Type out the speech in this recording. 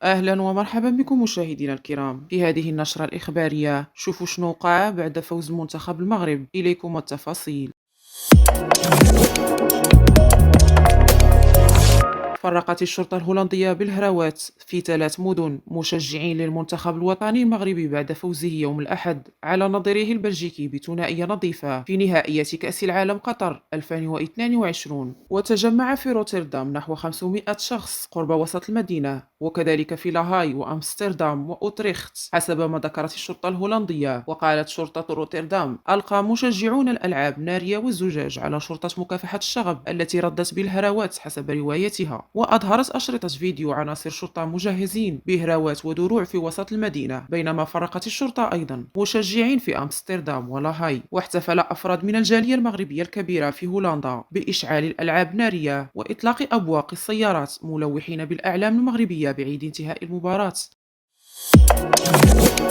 أهلا ومرحبا بكم مشاهدينا الكرام في هذه النشرة الإخبارية. شوفوا شنو وقع بعد فوز منتخب المغرب. إليكم التفاصيل. فرقت الشرطة الهولندية بالهراوات في 3 مدن مشجعين للمنتخب الوطني المغربي بعد فوزه يوم الأحد على نظيره البلجيكي بثنائية نظيفة في نهائيات كأس العالم قطر 2022. وتجمع في روتردام نحو 500 شخص قرب وسط المدينة، وكذلك في لاهاي وأمستردام وأوتريخت حسب ما ذكرت الشرطة الهولندية. وقالت شرطة روتردام: ألقى مشجعون الألعاب نارية والزجاج على شرطة مكافحة الشغب التي ردت بالهراوات حسب روايتها. وأظهرت أشرطة فيديو عناصر شرطة مجهزين بهراوات ودروع في وسط المدينة، بينما فرقت الشرطة أيضا مشجعين في أمستردام ولاهاي. واحتفل أفراد من الجالية المغربية الكبيرة في هولندا بإشعال الألعاب نارية وإطلاق أبواق السيارات ملوحين بالأعلام المغربية بعيد انتهاء المباراة.